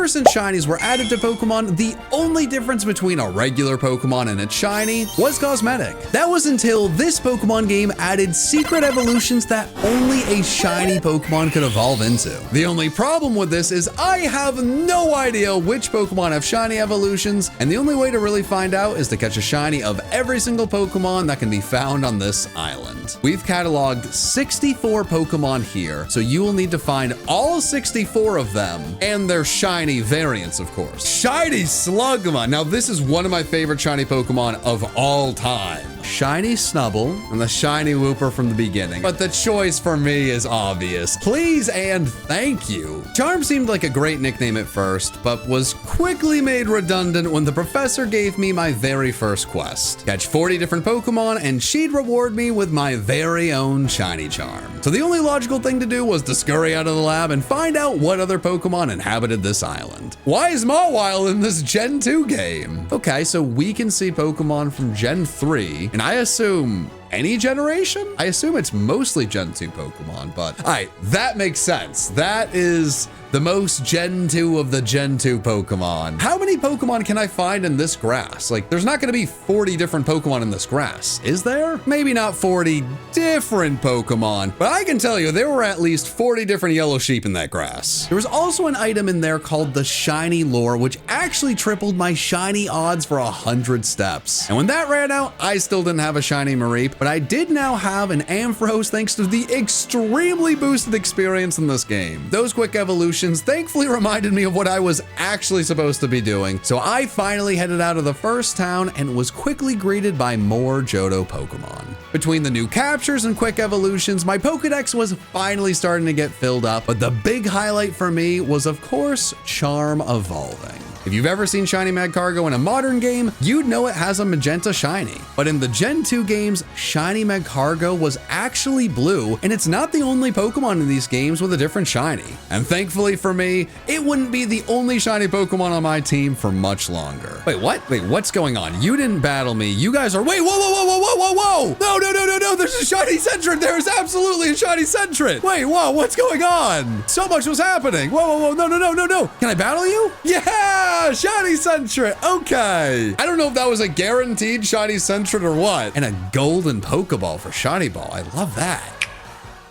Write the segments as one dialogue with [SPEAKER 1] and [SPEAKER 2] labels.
[SPEAKER 1] since shinies were added to Pokemon, the only difference between a regular Pokemon and its shiny was cosmetic. That was until this Pokemon game added secret evolutions that only a shiny Pokemon could evolve into. The only problem with this is I have no idea which Pokemon have shiny evolutions, and the only way to really find out is to catch a shiny of every single Pokemon that can be found on this island. We've cataloged 64 Pokemon here, so you will need to find all 64 of them and their shiny variants, of course. Shiny Slugma. Now, this is one of my favorite shiny Pokemon of all time. Shiny Snubble and the shiny Wooper from the beginning. But the choice for me is obvious. Please and thank you. Charm seemed like a great nickname at first, but was quickly made redundant when the professor gave me my very first quest. Catch 40 different Pokemon and she'd reward me with my very own shiny charm. So the only logical thing to do was to scurry out of the lab and find out what other Pokemon inhabited this island. Why is Mawile in this Gen 2 game? Okay, so we can see Pokemon from Gen 3, and I assume any generation? I assume it's mostly Gen 2 Pokemon, but all right, that makes sense. That is the most Gen 2 of the Gen 2 Pokemon. How many Pokemon can I find in this grass? Like, there's not gonna be 40 different Pokemon in this grass, is there? Maybe not 40 different Pokemon, but I can tell you there were at least 40 different yellow sheep in that grass. There was also an item in there called the Shiny Lure, which actually tripled my shiny odds for 100 steps. And when that ran out, I still didn't have a shiny Mareep, but I did now have an Ampharos thanks to the extremely boosted experience in this game. Those quick evolutions thankfully reminded me of what I was actually supposed to be doing, so I finally headed out of the first town and was quickly greeted by more Johto Pokemon. Between the new captures and quick evolutions, my Pokedex was finally starting to get filled up, but the big highlight for me was, of course, Charm evolving. If you've ever seen Shiny Magcargo in a modern game, you'd know it has a magenta shiny. But in the Gen 2 games, Shiny Magcargo was actually blue, and it's not the only Pokemon in these games with a different shiny. And thankfully for me, it wouldn't be the only shiny Pokemon on my team for much longer. Wait, what? Wait, what's going on? You didn't battle me. You guys are, wait, whoa. No, there's a shiny Sentret. There is absolutely a shiny Sentret. Wait, whoa, what's going on? So much was happening. Whoa, no. Can I battle you? Yeah! Shiny Sentret, okay. I don't know if that was a guaranteed shiny Sentret or what. And a golden Pokeball for Shiny Ball, I love that.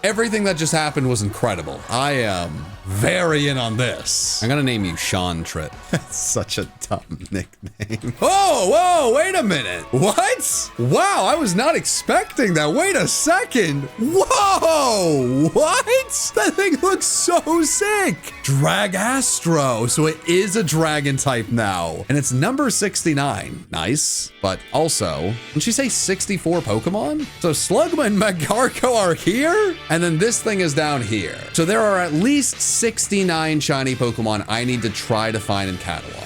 [SPEAKER 1] Everything that just happened was incredible. I am very in on this. I'm gonna name you Sean Trit. That's such a dumb nickname. Whoa, wait a minute. What? Wow, I was not expecting that. Wait a second. Whoa, what? That thing looks so sick. Dragastro, so it is a dragon type now. And it's number 69, nice. But also, didn't she say 64 Pokemon? So Slugma and Magcargo are here? And then this thing is down here. So there are at least 69 shiny Pokemon I need to try to find in catalog.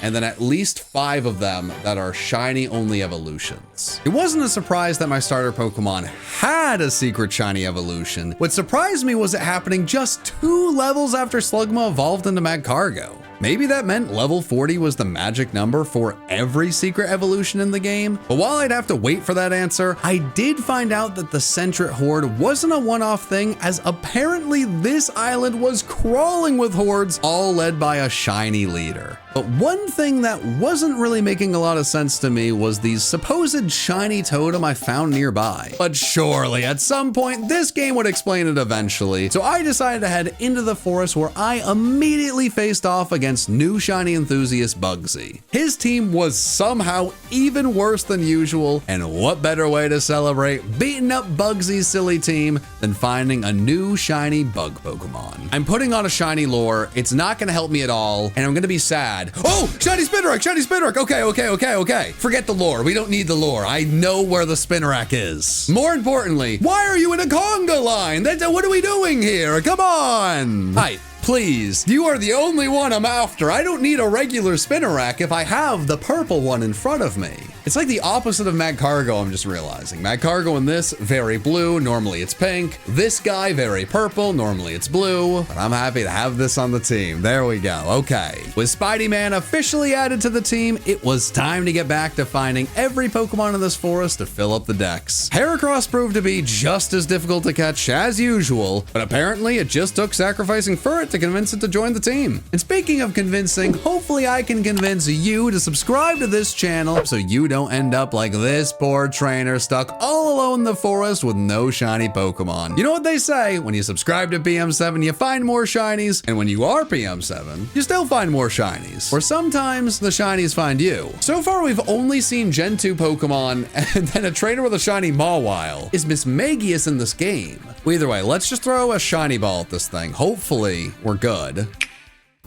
[SPEAKER 1] And then at least 5 of them that are shiny only evolutions. It wasn't a surprise that my starter Pokemon had a secret shiny evolution. What surprised me was it happening just 2 levels after Slugma evolved into Magcargo. Maybe that meant level 40 was the magic number for every secret evolution in the game. But while I'd have to wait for that answer, I did find out that the Sentret Horde wasn't a one-off thing, as apparently this island was crawling with hordes, all led by a shiny leader. But one thing that wasn't really making a lot of sense to me was the supposed shiny totem I found nearby. But surely at some point this game would explain it eventually. So I decided to head into the forest, where I immediately faced off against new shiny enthusiast Bugsy. His team was somehow even worse than usual, and what better way to celebrate beating up Bugsy's silly team than finding a new shiny bug Pokemon. I'm putting on a shiny lure. It's not gonna help me at all, and I'm gonna be sad. Oh, shiny Spinarak. Okay. Forget the lore. We don't need the lore. I know where the Spinarak is. More importantly, why are you in a conga line? What are we doing here? Come on. Hi. Please, you are the only one I'm after. I don't need a regular Spinarak if I have the purple one in front of me. It's like the opposite of Magcargo, I'm just realizing. Magcargo in this, very blue, normally it's pink. This guy, very purple, normally it's blue. But I'm happy to have this on the team. There we go, okay. With Spidey-Man officially added to the team, it was time to get back to finding every Pokemon in this forest to fill up the decks. Heracross proved to be just as difficult to catch as usual, but apparently it just took sacrificing Furret to convince it to join the team. And speaking of convincing, hopefully I can convince you to subscribe to this channel so you don't end up like this poor trainer stuck all alone in the forest with no shiny Pokemon. You know what they say, when you subscribe to PM7, you find more shinies, and when you are PM7, you still find more shinies. Or sometimes the shinies find you. So far, we've only seen Gen 2 Pokemon, and then a trainer with a shiny Mawile. Is Mismagius in this game? Well, either way, let's just throw a shiny ball at this thing. Hopefully, we're good.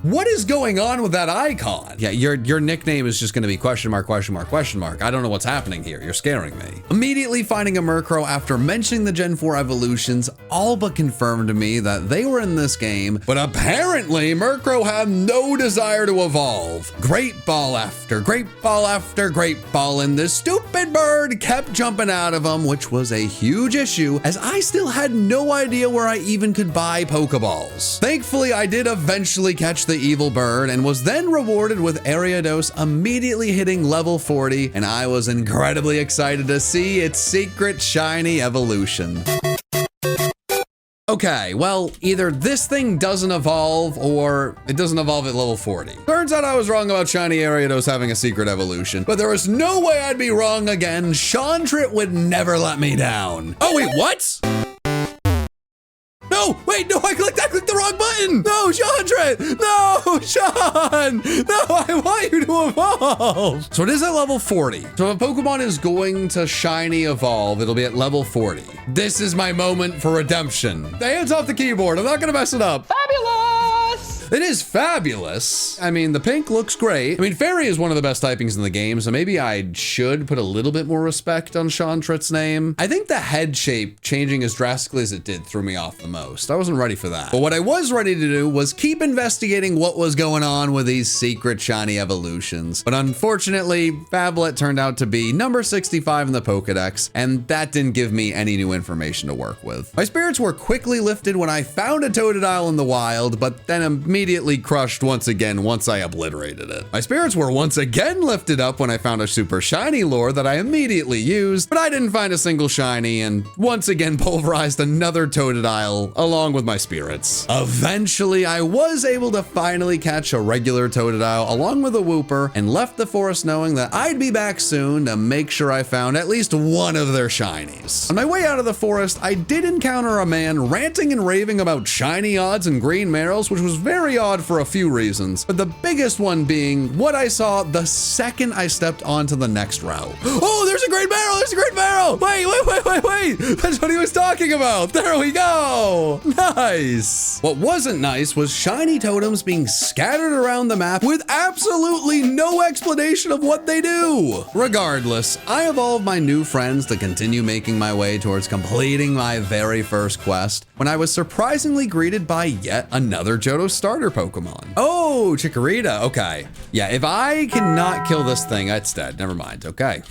[SPEAKER 1] What is going on with that icon? Yeah, your nickname is just gonna be question mark, question mark, question mark. I don't know what's happening here. You're scaring me. Immediately finding a Murkrow after mentioning the Gen 4 evolutions all but confirmed to me that they were in this game, but apparently Murkrow had no desire to evolve. Great ball after great ball after great ball, and this stupid bird kept jumping out of him, which was a huge issue as I still had no idea where I even could buy Pokeballs. Thankfully, I did eventually catch the evil bird and was then rewarded with Ariados immediately hitting level 40, and I was incredibly excited to see its secret shiny evolution. Okay, well, either this thing doesn't evolve or it doesn't evolve at level 40. Turns out I was wrong about shiny Ariados having a secret evolution, but there was no way I'd be wrong again. Shantrit would never let me down. Oh wait, what? No, wait, no, I clicked the wrong button. No, Shantrit, no, Sean, no, I want you to evolve. So it is at level 40. So if a Pokemon is going to shiny evolve, it'll be at level 40. This is my moment for redemption. The hands off the keyboard, I'm not gonna mess it up. Fabulous. It is fabulous. I mean, the pink looks great. I mean, Fairy is one of the best typings in the game, so maybe I should put a little bit more respect on Shantrit's name. I think the head shape changing as drastically as it did threw me off the most. I wasn't ready for that. But what I was ready to do was keep investigating what was going on with these secret shiny evolutions. But unfortunately, Fablet turned out to be number 65 in the Pokedex, and that didn't give me any new information to work with. My spirits were quickly lifted when I found a Totodile in the wild, but then immediately crushed once again once I obliterated it. My spirits were once again lifted up when I found a super shiny lure that I immediately used, but I didn't find a single shiny and once again pulverized another Totodile along with my spirits. Eventually, I was able to finally catch a regular Totodile along with a Wooper and left the forest knowing that I'd be back soon to make sure I found at least one of their shinies. On my way out of the forest, I did encounter a man ranting and raving about shiny odds and green Marils, which was very odd for a few reasons, but the biggest one being what I saw the second I stepped onto the next route. Oh, there's a great Maril! There's a great Maril! Wait! That's what he was talking about! There we go! Nice! What wasn't nice was shiny totems being scattered around the map with absolutely no explanation of what they do. Regardless, I evolved my new friends to continue making my way towards completing my very first quest when I was surprisingly greeted by yet another Johto starter Pokemon. Oh, Chikorita, okay. Yeah, if I cannot kill this thing, it's dead, never mind, okay.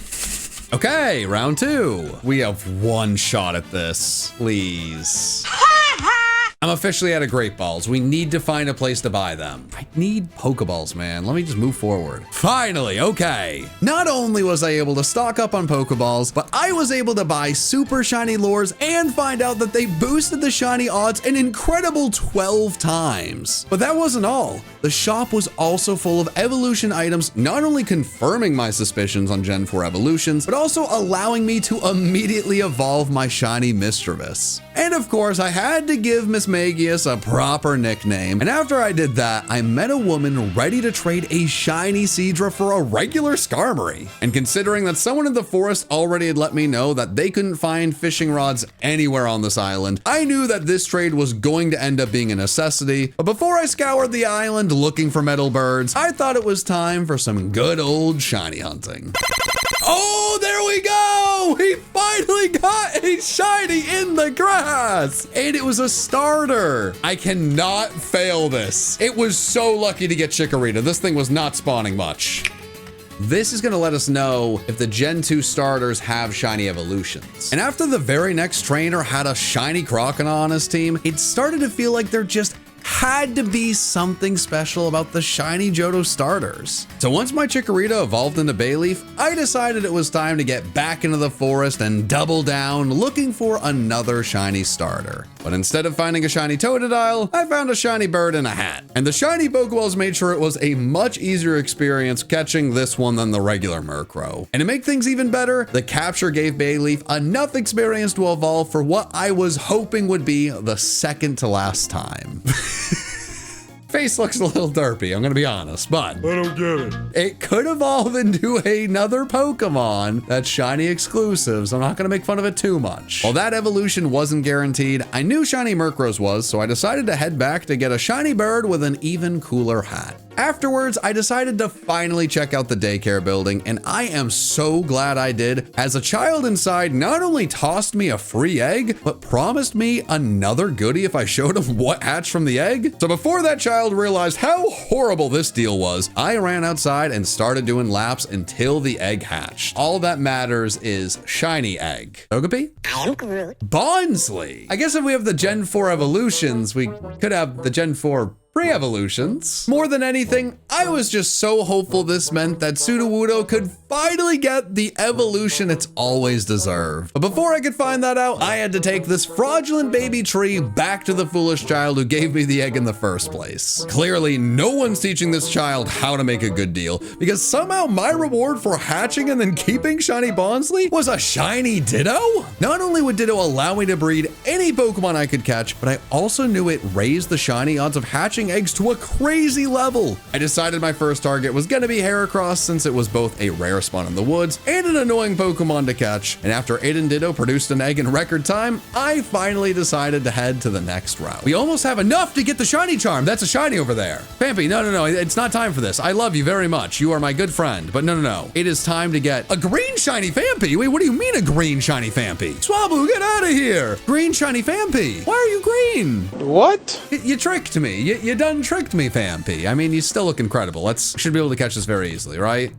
[SPEAKER 1] Okay, round 2. We have one shot at this, please. I'm officially out of Great Balls. We need to find a place to buy them. I need Pokeballs, man. Let me just move forward. Finally, okay. Not only was I able to stock up on Pokeballs, but I was able to buy super shiny lures and find out that they boosted the shiny odds an incredible 12 times. But that wasn't all. The shop was also full of evolution items, not only confirming my suspicions on Gen 4 evolutions, but also allowing me to immediately evolve my shiny Mischievous. And of course, I had to give Mismagius a proper nickname. And after I did that, I met a woman ready to trade a shiny Seadra for a regular Skarmory. And considering that someone in the forest already had let me know that they couldn't find fishing rods anywhere on this island, I knew that this trade was going to end up being a necessity. But before I scoured the island looking for metal birds, I thought it was time for some good old shiny hunting. Oh, there we go! He finally got a shiny in the grass! And it was a starter. I cannot fail this. It was so lucky to get Chikorita. This thing was not spawning much. This is gonna let us know if the Gen 2 starters have shiny evolutions. And after the very next trainer had a shiny Crocodile on his team, it started to feel like there just had to be something special about the shiny Johto starters. So once my Chikorita evolved into Bayleaf, I decided it was time to get back into the forest and double down looking for another shiny starter. But instead of finding a shiny Totodile, I found a shiny bird in a hat. And the shiny Pokeballs made sure it was a much easier experience catching this one than the regular Murkrow. And to make things even better, the capture gave Bayleaf enough experience to evolve for what I was hoping would be the second to last time. Face looks a little derpy, I'm gonna be honest, but I don't get it. It could evolve into another Pokemon that's shiny exclusive, so I'm not gonna make fun of it too much. While that evolution wasn't guaranteed, I knew shiny Murkrow's was, so I decided to head back to get a shiny bird with an even cooler hat. Afterwards, I decided to finally check out the daycare building, and I am so glad I did, as a child inside not only tossed me a free egg, but promised me another goodie if I showed him what hatched from the egg. So before that child realized how horrible this deal was, I ran outside and started doing laps until the egg hatched. All that matters is shiny egg. Togepi?
[SPEAKER 2] I am Groot.
[SPEAKER 1] Bonsly! I guess if we have the Gen 4 evolutions, we could have the Gen 4 pre-evolutions. More than anything, I was just so hopeful this meant that Sudowoodo could finally get the evolution it's always deserved. But before I could find that out, I had to take this fraudulent baby tree back to the foolish child who gave me the egg in the first place. Clearly, no one's teaching this child how to make a good deal, because somehow my reward for hatching and then keeping shiny Bonsly was a shiny Ditto? Not only would Ditto allow me to breed any Pokemon I could catch, but I also knew it raised the shiny odds of hatching eggs to a crazy level. I decided my first target was gonna be Heracross, since it was both a rare spawn in the woods and an annoying Pokemon to catch. And after it and Ditto produced an egg in record time, I finally decided to head to the next route. We almost have enough to get the shiny charm. That's a shiny over there. Pampy, no, it's not time for this. I love you very much. You are my good friend, but no. It is time to get a green shiny Fampy. Wait, what do you mean a green shiny Fampy? Swablu, get out of here. Green shiny Fampy. Why are you green?
[SPEAKER 3] What?
[SPEAKER 1] You tricked me. You done tricked me, Fampy. I mean, you still look incredible. Should be able to catch this very easily, right?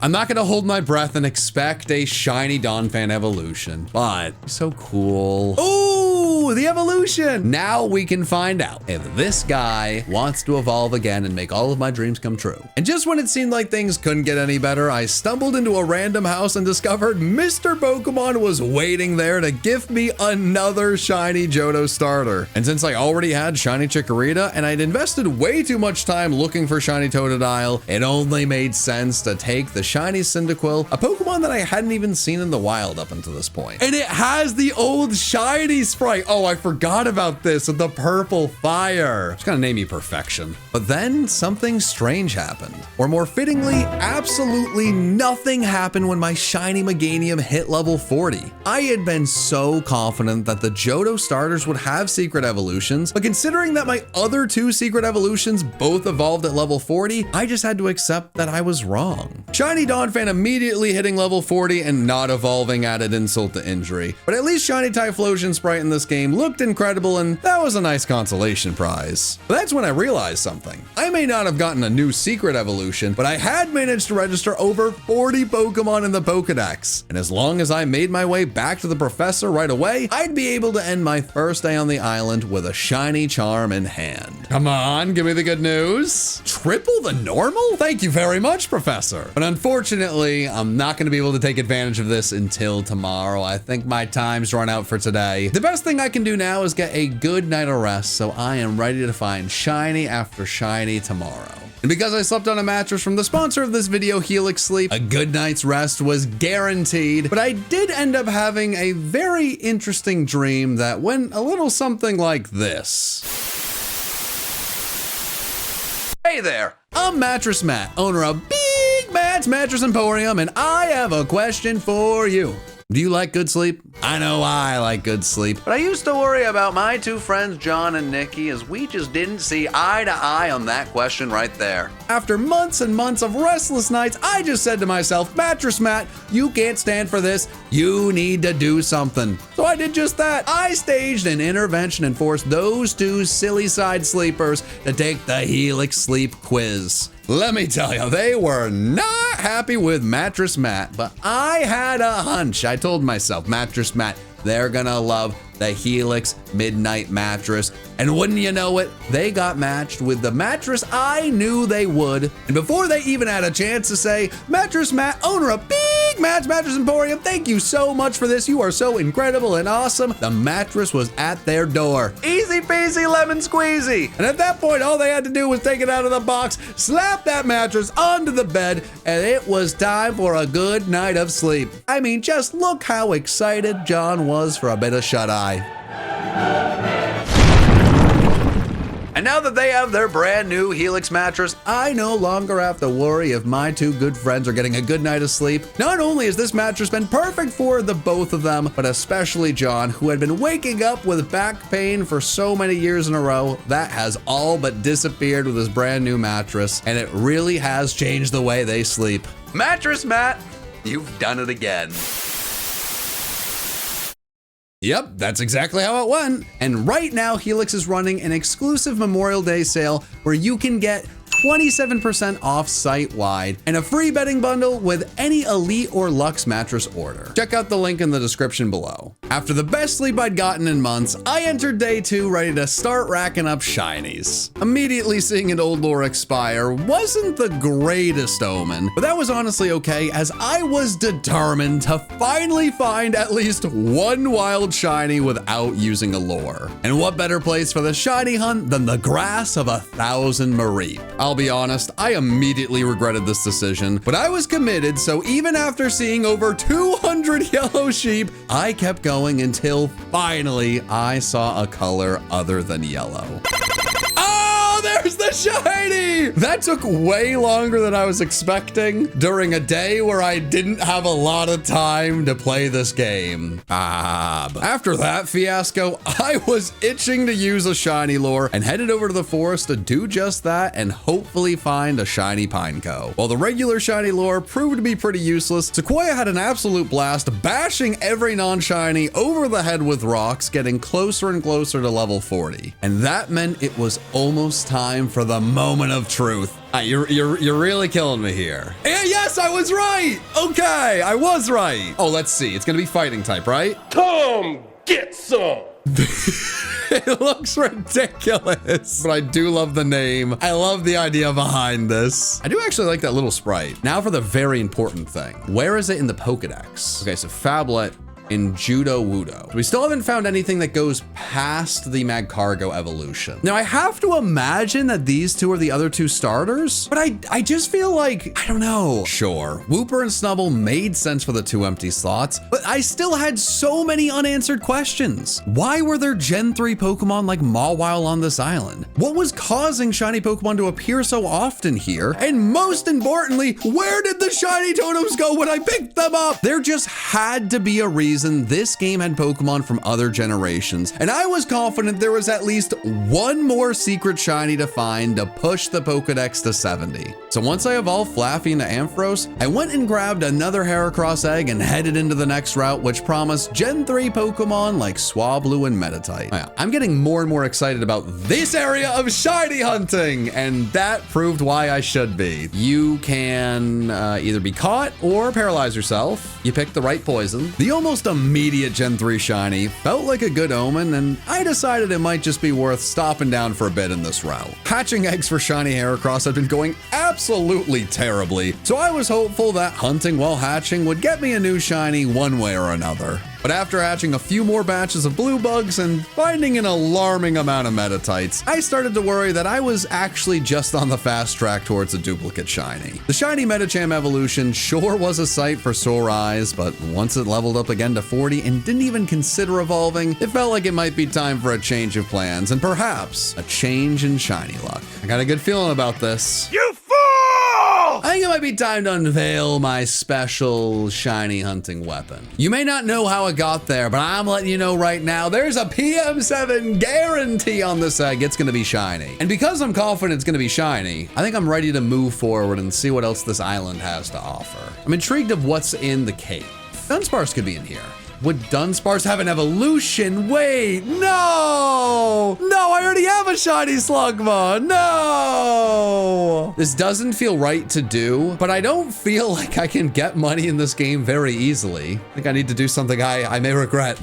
[SPEAKER 1] I'm not gonna hold my breath and expect a shiny Donphan evolution, but so cool. Ooh, the evolution! Now we can find out if this guy wants to evolve again and make all of my dreams come true. And just when it seemed like things couldn't get any better, I stumbled into a random house and discovered Mr. Pokemon was waiting there to gift me another shiny Johto starter. And since I already had shiny Chikorita and I'd invested way too much time looking for shiny Totodile, it only made sense to take the shiny Cyndaquil, a Pokemon that I hadn't even seen in the wild up until this point. And it has the old shiny sprite. Oh, I forgot about this with the purple fire. Just gonna name you Perfection. But then something strange happened. Or more fittingly, absolutely nothing happened when my shiny Meganium hit level 40. I had been so confident that the Johto starters would have secret evolutions, but considering that my other two secret evolutions both evolved at level 40, I just had to accept that I was wrong. Shiny Donphan immediately hitting level 40 and not evolving added insult to injury. But at least shiny Typhlosion sprite in this game looked incredible, and that was a nice consolation prize. But that's when I realized something. I may not have gotten a new secret evolution, but I had managed to register over 40 Pokemon in the Pokedex. And as long as I made my way back to the professor right away, I'd be able to end my first day on the island with a shiny charm in hand. Come on, give me the good news. Triple the normal? Thank you very much, Professor. But unfortunately, I'm not going to be able to take advantage of this until tomorrow. I think my time's run out for today. The best thing I can do now is get a good night of rest, so I am ready to find shiny after shiny tomorrow. And because I slept on a mattress from the sponsor of this video, Helix Sleep, a good night's rest was guaranteed. But I did end up having a very interesting dream that went a little something like this. Hey there, I'm Mattress Matt, owner of Big Matt's Mattress Emporium, and I have a question for you. Do you like good sleep? I know I like good sleep, but I used to worry about my two friends, John and Nikki, as we just didn't see eye to eye on that question right there. After months and months of restless nights, I just said to myself, Mattress Matt, you can't stand for this. You need to do something. So I did just that. I staged an intervention and forced those two silly side sleepers to take the Helix Sleep quiz. Let me tell you, they were not not happy with Mattress Matt, but I had a hunch. I told myself, Mattress Matt, they're gonna love the Helix Midnight Mattress. And wouldn't you know it, they got matched with the mattress I knew they would. And before they even had a chance to say, Mattress Matt, owner of Big Matt's Mattress Emporium, thank you so much for this. You are so incredible and awesome. The mattress was at their door. Easy peasy lemon squeezy. And at that point, all they had to do was take it out of the box, slap that mattress onto the bed, and it was time for a good night of sleep. I mean, just look how excited John was for a bit of shut-eye. And now that they have their brand new Helix mattress, I no longer have to worry if my two good friends are getting a good night of sleep. Not only has this mattress been perfect for the both of them, but especially John, who had been waking up with back pain for so many years in a row. That has all but disappeared with his brand new mattress, and it really has changed the way they sleep. Mattress Matt, you've done it again. Yep, that's exactly how it went. And right now, Helix is running an exclusive Memorial Day sale where you can get 27% off site-wide and a free bedding bundle with any Elite or Luxe mattress order. Check out the link in the description below. After the best sleep I'd gotten in months, I entered day 2 ready to start racking up Shinies. Immediately seeing an old lore expire wasn't the greatest omen, but that was honestly okay as I was determined to finally find at least one wild Shiny without using a lore. And what better place for the Shiny hunt than the grass of 1,000 Mareep? I'll be honest, I immediately regretted this decision, but I was committed, so even after seeing over 200 yellow sheep, I kept going until finally I saw a color other than yellow. Oh, there's the Shiny! That took way longer than I was expecting during a day where I didn't have a lot of time to play this game. But after that fiasco, I was itching to use a Shiny lore and headed over to the forest to do just that and hopefully find a Shiny Pineco. While the regular Shiny lore proved to be pretty useless, Sequoia had an absolute blast bashing every non-Shiny over the head with rocks, getting closer and closer to level 40. And that meant it was almost time for the moment of truth. You're really killing me here. And yes, I was right. Okay, I was right. Oh, let's see. It's gonna be fighting type, right?
[SPEAKER 2] Come get some.
[SPEAKER 1] It looks ridiculous, but I do love the name. I love the idea behind this. I do actually like that little sprite. Now for the very important thing. Where is it in the Pokedex? Okay, so Fablet in Judo Wudo. We still haven't found anything that goes past the Magcargo evolution. Now I have to imagine that these two are the other two starters, but I just feel like, I don't know. Sure, Wooper and Snubble made sense for the 2 empty slots, but I still had so many unanswered questions. Why were there Gen 3 Pokemon like Mawile on this island? What was causing shiny Pokemon to appear so often here? And most importantly, where did the shiny totems go when I picked them up? There just had to be a reason this game had Pokemon from other generations, and I was confident there was at least one more secret shiny to find to push the Pokedex to 70. So once I evolved Flaffy into Ampharos, I went and grabbed another Heracross egg and headed into the next route, which promised Gen 3 Pokemon like Swablu and Meditite. Oh yeah, I'm getting more and more excited about this area of shiny hunting, and that proved why I should be. You can either be caught or paralyze yourself. You pick the right poison. The almost immediate Gen 3 shiny felt like a good omen, and I decided it might just be worth stopping down for a bit in this route. Hatching eggs for shiny Heracross had been going absolutely terribly, so I was hopeful that hunting while hatching would get me a new shiny one way or another. But after hatching a few more batches of blue bugs and finding an alarming amount of Meditites, I started to worry that I was actually just on the fast track towards a duplicate shiny. The shiny Medicham evolution sure was a sight for sore eyes, but once it leveled up again to 40 and didn't even consider evolving, it felt like it might be time for a change of plans and perhaps a change in shiny luck. I got a good feeling about this.
[SPEAKER 2] You fool!
[SPEAKER 1] I think it might be time to unveil my special shiny hunting weapon. You may not know how it got there, but I'm letting you know right now, there's a PM7 guarantee on this egg. It's gonna be shiny. And because I'm confident it's gonna be shiny, I think I'm ready to move forward and see what else this island has to offer. I'm intrigued of what's in the cave. Dunsparce could be in here. Would Dunsparce have an evolution? Wait, no! No, I already have a shiny Slugma. No! This doesn't feel right to do, but I don't feel like I can get money in this game very easily. I think I need to do something I may regret.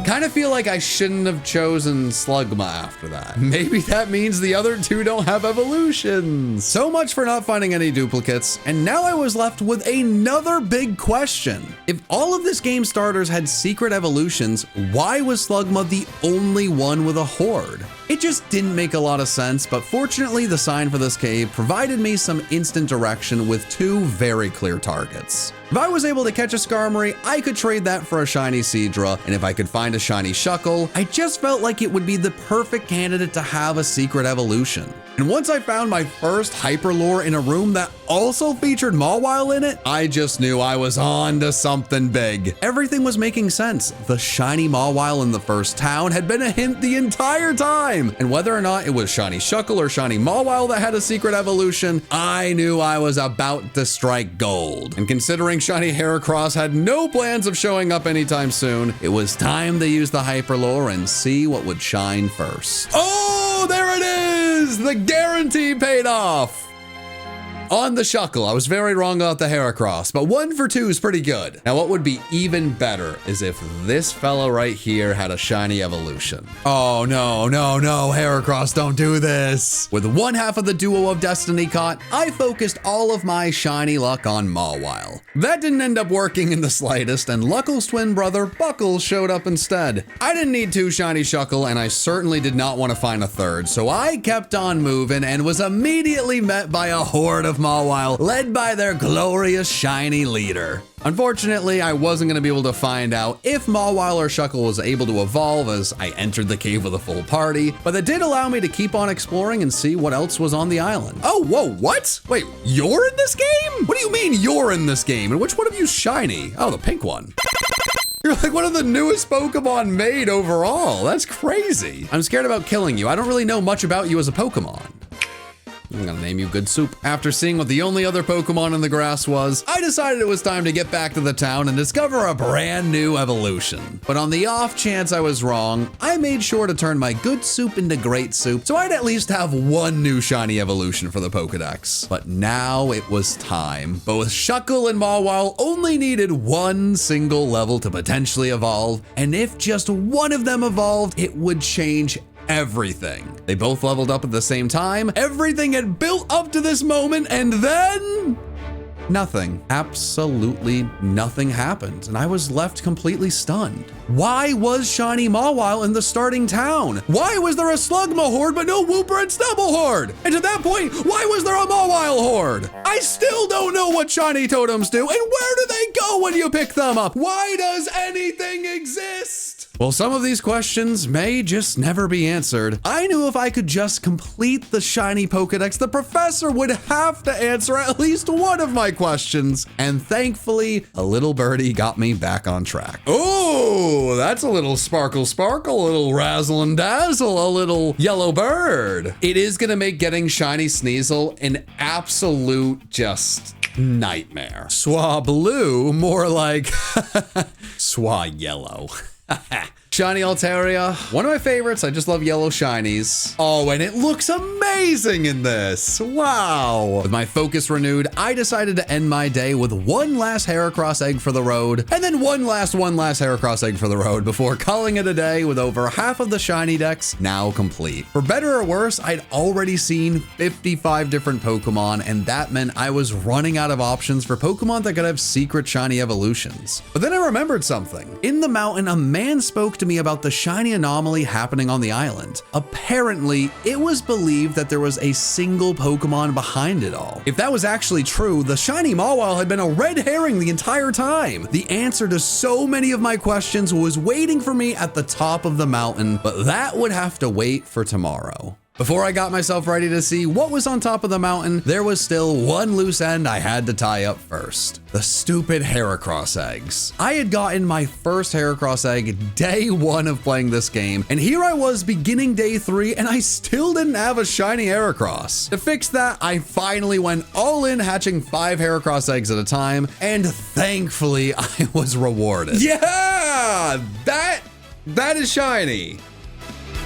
[SPEAKER 1] Kind of feel like I shouldn't have chosen Slugma after that. Maybe that means the other two don't have evolutions. So much for not finding any duplicates, and now I was left with another big question. If all of this game starters had secret evolutions, why was Slugma the only one with a horde? It just didn't make a lot of sense, but fortunately the sign for this cave provided me some instant direction with two very clear targets. If I was able to catch a Skarmory, I could trade that for a shiny Seadra, and if I could find a shiny Shuckle, I just felt like it would be the perfect candidate to have a secret evolution. And once I found my first Hyperlure in a room that also featured Mawile in it, I just knew I was on to something big. Everything was making sense. The shiny Mawile in the first town had been a hint the entire time. And whether or not it was shiny Shuckle or shiny Mawile that had a secret evolution, I knew I was about to strike gold. And considering shiny Heracross had no plans of showing up anytime soon, it was time to use the Hyperlure and see what would shine first. Oh, there it is! The guarantee paid off! On the Shuckle, I was very wrong about the Heracross, but 1 for 2 is pretty good. Now, what would be even better is if this fella right here had a shiny evolution. Oh, no, no, no, Heracross, don't do this. With one half of the Duo of Destiny caught, I focused all of my shiny luck on Mawile. That didn't end up working in the slightest, and Luckle's twin brother, Buckle, showed up instead. I didn't need 2 shiny Shuckle, and I certainly did not want to find a third, so I kept on moving and was immediately met by a horde of Mawile, led by their glorious shiny leader. Unfortunately, I wasn't going to be able to find out if Mawile or Shuckle was able to evolve as I entered the cave with a full party, but it did allow me to keep on exploring and see what else was on the island. Oh, whoa, what? Wait, you're in this game? What do you mean you're in this game? And which one of you's shiny? Oh, the pink one. You're like one of the newest Pokemon made overall. That's crazy. I'm scared about killing you. I don't really know much about you as a Pokemon. I'm gonna name you Good Soup. After seeing what the only other Pokemon in the grass was, I decided it was time to get back to the town and discover a brand new evolution. But on the off chance I was wrong, I made sure to turn my Good Soup into Great Soup, so I'd at least have one new shiny evolution for the Pokedex. But now it was time. Both Shuckle and Mawile only needed one single level to potentially evolve, and if just one of them evolved, it would change everything. They both leveled up at the same time. Everything had built up to this moment, and then nothing. Absolutely nothing happened, and I was left completely stunned. Why was shiny Mawile in the starting town? Why was there a Slugma horde but no Wooper and Stubble horde? And to that point, why was there a Mawile horde? I still don't know what shiny totems do, and where do they go when you pick them up? Why does anything exist? Well, some of these questions may just never be answered. I knew if I could just complete the shiny Pokedex, the professor would have to answer at least one of my questions. And thankfully, a little birdie got me back on track. Oh, that's a little sparkle, a little razzle and dazzle, a little yellow bird. It is gonna make getting shiny Sneasel an absolute just nightmare. Swa blue, more like Swa yellow. Shiny Altaria, one of my favorites. I just love yellow shinies. Oh, and it looks amazing in this. Wow. With my focus renewed, I decided to end my day with one last Heracross egg for the road, and then one last Heracross egg for the road before calling it a day with over half of the shiny decks now complete. For better or worse, I'd already seen 55 different Pokemon, and that meant I was running out of options for Pokemon that could have secret shiny evolutions. But then I remembered something. In the mountain, a man spoke to me about the shiny anomaly happening on the island. Apparently, it was believed that there was a single Pokemon behind it all. If that was actually true, the shiny Mawile had been a red herring the entire time. The answer to so many of my questions was waiting for me at the top of the mountain, but that would have to wait for tomorrow. Before I got myself ready to see what was on top of the mountain, there was still one loose end I had to tie up first. The stupid Heracross eggs. I had gotten my first Heracross egg day 1 of playing this game, and here I was beginning day 3, and I still didn't have a shiny Heracross. To fix that, I finally went all in, hatching 5 Heracross eggs at a time, and thankfully I was rewarded. Yeah, that is shiny.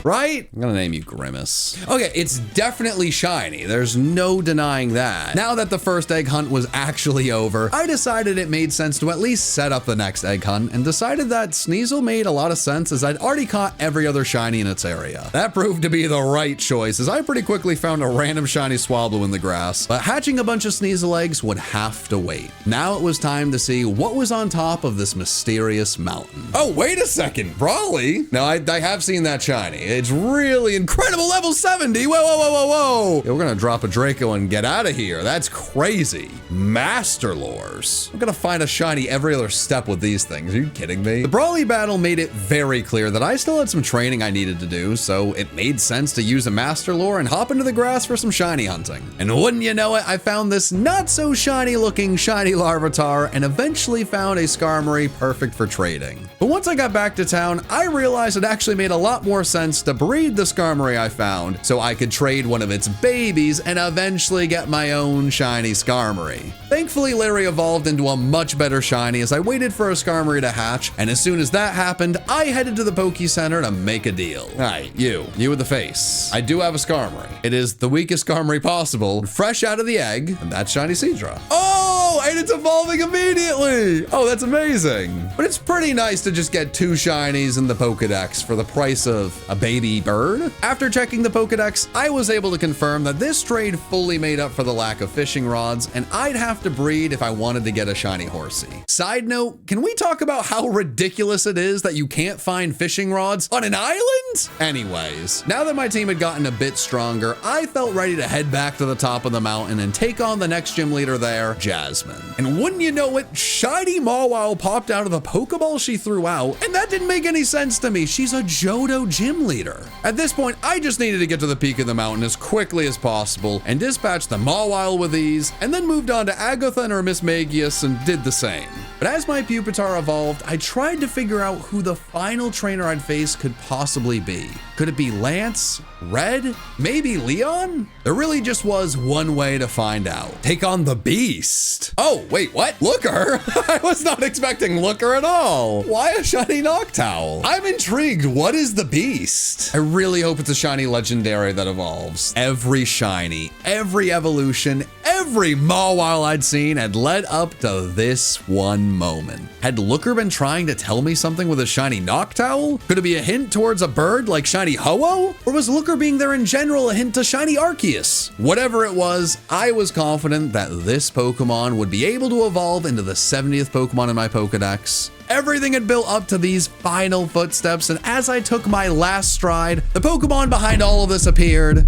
[SPEAKER 1] Right? I'm gonna name you Grimace. Okay, it's definitely shiny. There's no denying that. Now that the first egg hunt was actually over, I decided it made sense to at least set up the next egg hunt and decided that Sneasel made a lot of sense as I'd already caught every other shiny in its area. That proved to be the right choice as I pretty quickly found a random shiny Swablu in the grass, but hatching a bunch of Sneasel eggs would have to wait. Now it was time to see what was on top of this mysterious mountain. Oh, wait a second, Brawly? No, I have seen that shiny. It's really incredible, level 70. Whoa, whoa, whoa, whoa, whoa. Yeah, we're gonna drop a Draco and get out of here. That's crazy. Master Lures. I'm gonna find a shiny every other step with these things. Are you kidding me? The Brawly battle made it very clear that I still had some training I needed to do, so it made sense to use a Master Lure and hop into the grass for some shiny hunting. And wouldn't you know it, I found this not so shiny looking shiny Larvitar and eventually found a Skarmory perfect for trading. But once I got back to town, I realized it actually made a lot more sense to breed the Skarmory I found so I could trade one of its babies and eventually get my own shiny Skarmory. Thankfully, Larry evolved into a much better shiny as I waited for a Skarmory to hatch, and as soon as that happened, I headed to the Poke Center to make a deal. All right, you with the face. I do have a Skarmory. It is the weakest Skarmory possible, fresh out of the egg, and that's shiny Seadra. Oh, and it's evolving immediately. Oh, that's amazing. But it's pretty nice to just get 2 shinies in the Pokedex for the price of a baby bird. After checking the Pokedex, I was able to confirm that this trade fully made up for the lack of fishing rods, and I'd have to breed if I wanted to get a shiny Horsey. Side note, can we talk about how ridiculous it is that you can't find fishing rods on an island? Anyways, now that my team had gotten a bit stronger, I felt ready to head back to the top of the mountain and take on the next gym leader there, Jasmine. And wouldn't you know it, shiny Mawile popped out of the Pokeball she threw out, and that didn't make any sense to me. She's a Johto gym leader. At this point, I just needed to get to the peak of the mountain as quickly as possible and dispatched the Mawile with ease, and then moved on to Agatha and her Miss Magius and did the same. But as my Pupitar evolved, I tried to figure out who the final trainer I'd face could possibly be. Could it be Lance? Red? Maybe Leon? There really just was one way to find out. Take on the Beast. Oh, wait, what? Looker? I was not expecting Looker at all. Why a shiny Noctowl? I'm intrigued. What is the Beast? I really hope it's a shiny legendary that evolves. Every shiny, every evolution, every Mawile I'd seen had led up to this one moment. Had Looker been trying to tell me something with a shiny Noctowl? Could it be a hint towards a bird like shiny Ho-Oh? Or was Looker being there in general a hint to shiny Arceus? Whatever it was, I was confident that this Pokemon would be able to evolve into the 70th Pokemon in my Pokedex. Everything had built up to these final footsteps, and as I took my last stride, the Pokemon behind all of this appeared.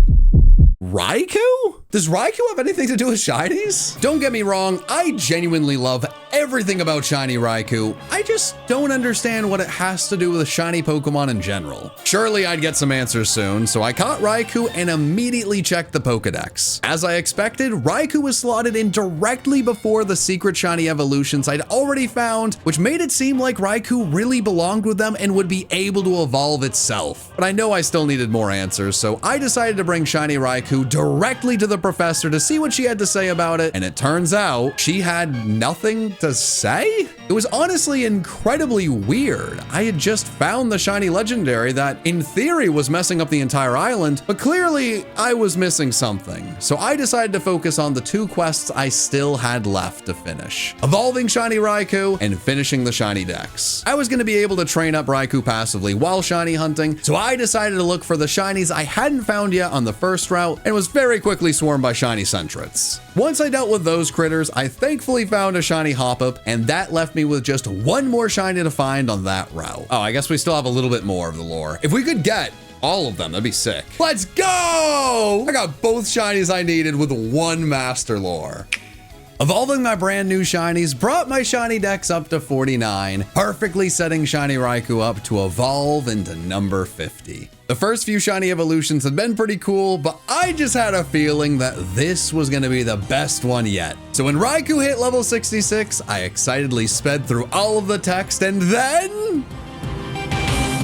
[SPEAKER 1] Raikou? Does Raikou have anything to do with shinies? Don't get me wrong, I genuinely love everything about shiny Raikou. I just don't understand what it has to do with a shiny Pokemon in general. Surely I'd get some answers soon, so I caught Raikou and immediately checked the Pokedex. As I expected, Raikou was slotted in directly before the secret shiny evolutions I'd already found, which made it seem like Raikou really belonged with them and would be able to evolve itself. But I know I still needed more answers, so I decided to bring shiny Raikou directly to the professor to see what she had to say about it, and it turns out she had nothing to say? It was honestly incredibly weird. I had just found the shiny legendary that in theory was messing up the entire island, but clearly I was missing something. So I decided to focus on the 2 quests I still had left to finish: evolving shiny Raikou and finishing the shiny dex. I was going to be able to train up Raikou passively while shiny hunting, so I decided to look for the shinies I hadn't found yet on the first route and was very quickly swarmed by shiny Sentrets. Once I dealt with those critters, I thankfully found a shiny Hoppip, and that left me with just one more shiny to find on that route. Oh, I guess we still have a little bit more of the lore. If we could get all of them, that'd be sick. Let's go! I got both shinies I needed with 1 master lore. Evolving my brand new shinies brought my shiny dex up to 49, perfectly setting shiny Raikou up to evolve into number 50. The first few shiny evolutions had been pretty cool, but I just had a feeling that this was going to be the best one yet. So when Raikou hit level 66, I excitedly sped through all of the text and then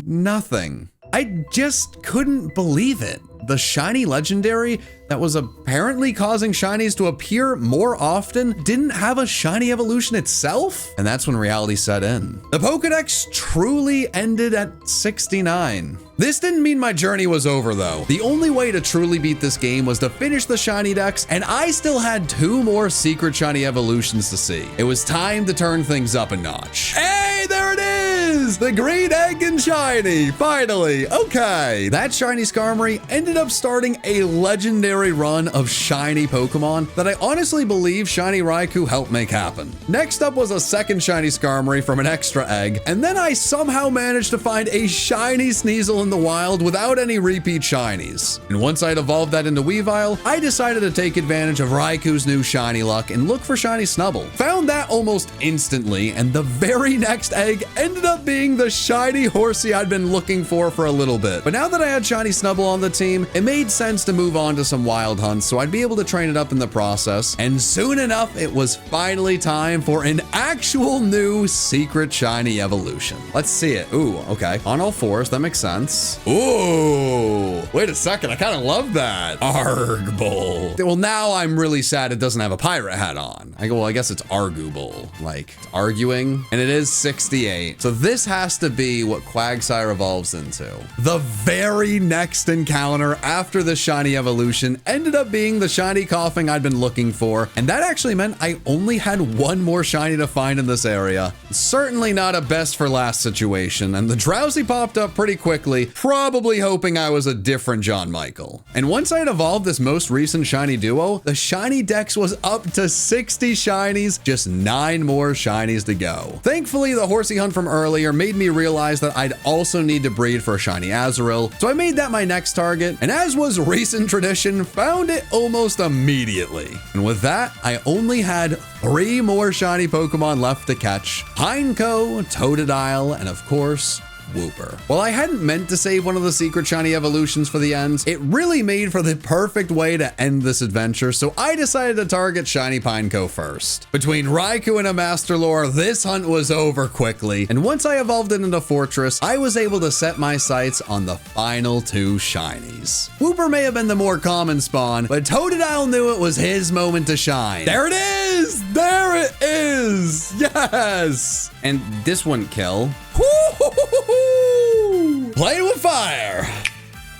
[SPEAKER 1] nothing. I just couldn't believe it. The shiny legendary that was apparently causing shinies to appear more often didn't have a shiny evolution itself? And that's when reality set in. The Pokedex truly ended at 69. This didn't mean my journey was over though. The only way to truly beat this game was to finish the shiny dex, and I still had 2 more secret shiny evolutions to see. It was time to turn things up a notch. Hey, there it is! The green egg and shiny, finally. Okay, that shiny Skarmory ended up starting a legendary run of shiny Pokemon that I honestly believe shiny Raikou helped make happen. Next up was a second shiny Skarmory from an extra egg, and then I somehow managed to find a shiny Sneasel in the wild without any repeat shinies. And once I'd evolved that into Weavile, I decided to take advantage of Raikou's new shiny luck and look for shiny Snubbull. Found that almost instantly, and the very next egg ended up being the shiny Horsey I'd been looking for a little bit. But now that I had shiny Snubbull on the team, it made sense to move on to some wild hunts so I'd be able to train it up in the process. And soon enough, it was finally time for an actual new secret shiny evolution. Let's see it. Ooh, okay. On all fours, that makes sense. Ooh, wait a second. I kind of love that. Argbull. Well, now I'm really sad it doesn't have a pirate hat on. I go, well, I guess it's Argubull, like arguing. And it is 68. So this has to be what Quagsire evolves into. The very next encounter after the shiny evolution ended up being the shiny coughing I'd been looking for. And that actually meant I only had 1 more shiny to find in this area. Certainly not a best for last situation. And the Drowsy popped up pretty quickly, probably hoping I was a different John Michael. And once I had evolved this most recent shiny duo, the shiny dex was up to 60 shinies, just 9 more shinies to go. Thankfully, the Horsey hunt from earlier made me realize that I'd also need to breed for a shiny Azurill, so I made that my next target, and as was recent tradition, found it almost immediately. And with that, I only had 3 more shiny Pokemon left to catch: Pineco, Totodile, and of course, Wooper. While I hadn't meant to save one of the secret shiny evolutions for the ends, it really made for the perfect way to end this adventure, so I decided to target shiny Pineco first. Between Raikou and a Master Lore, this hunt was over quickly, and once I evolved it into Fortress, I was able to set my sights on the final 2 shinies. Wooper may have been the more common spawn, but Totodile knew it was his moment to shine. There it is! There it is! Yes! And this wouldn't kill. Playing with fire.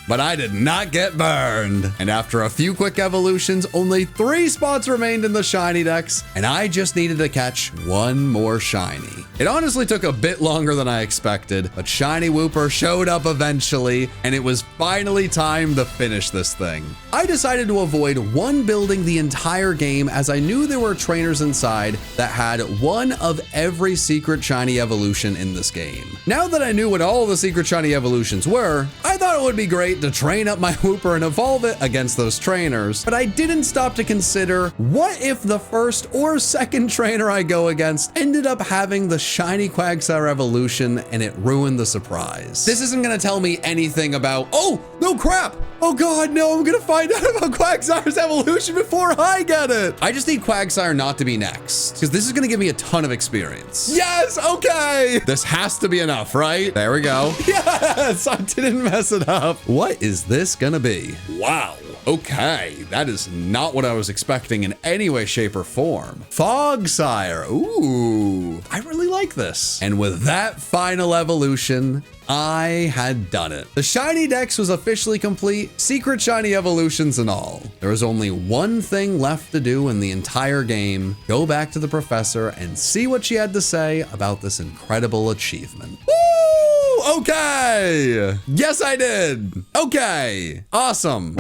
[SPEAKER 1] But I did not get burned. And after a few quick evolutions, only 3 spots remained in the shiny dex, and I just needed to catch 1 more shiny. It honestly took a bit longer than I expected, but shiny Wooper showed up eventually, and it was finally time to finish this thing. I decided to avoid 1 building the entire game, as I knew there were trainers inside that had 1 of every secret shiny evolution in this game. Now that I knew what all the secret shiny evolutions were, I thought it would be great to train up my Wooper and evolve it against those trainers, but I didn't stop to consider, what if the first or second trainer I go against ended up having the shiny Quagsire evolution and it ruined the surprise? This isn't gonna tell me anything about, oh, no crap! Oh god, no, I'm gonna find out about Quagsire's evolution before I get it! I just need Quagsire not to be next, because this is gonna give me a ton of experience. Yes, okay! This has to be enough, right? There we go. Yes, I didn't mess it up. What is this gonna be? Wow. Okay, that is not what I was expecting in any way, shape, or form. Fogsire. Ooh, I really like this. And with that final evolution, I had done it. The shiny dex was officially complete, secret shiny evolutions and all. There was only 1 thing left to do in the entire game: go back to the professor and see what she had to say about this incredible achievement. Woo! Okay. Yes, I did. Okay. Awesome.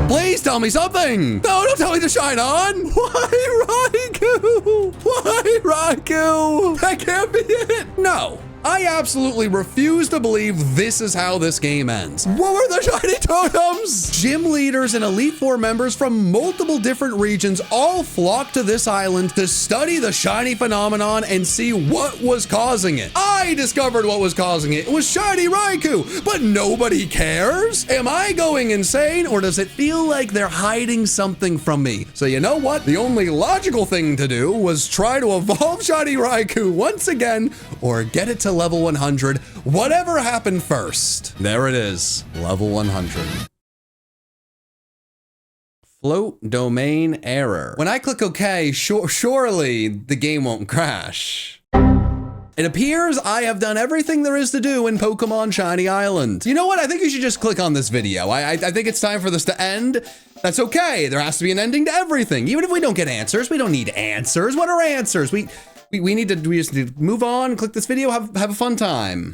[SPEAKER 1] Please tell me something! No, don't tell me to shine on! Why Raikou? Why Raikou? That can't be it! No, I absolutely refuse to believe this is how this game ends. What were the shiny totems? Gym leaders and Elite Four members from multiple different regions all flocked to this island to study the shiny phenomenon and see what was causing it. I discovered what was causing it. It was shiny Raikou, but nobody cares? Am I going insane, or does it feel like they're hiding something from me? So you know what? The only logical thing to do was try to evolve shiny Raikou once again, or get it to level 100, whatever happened first. There it is, level 100. Float domain error. When I click OK, surely the game won't crash. It appears I have done everything there is to do in Pokemon Shiny Island. You know what? I think you should just click on this video. I think it's time for this to end. That's okay. There has to be an ending to everything. Even if we don't get answers, we don't need answers. What are answers? We just need to move on, click this video, have a fun time.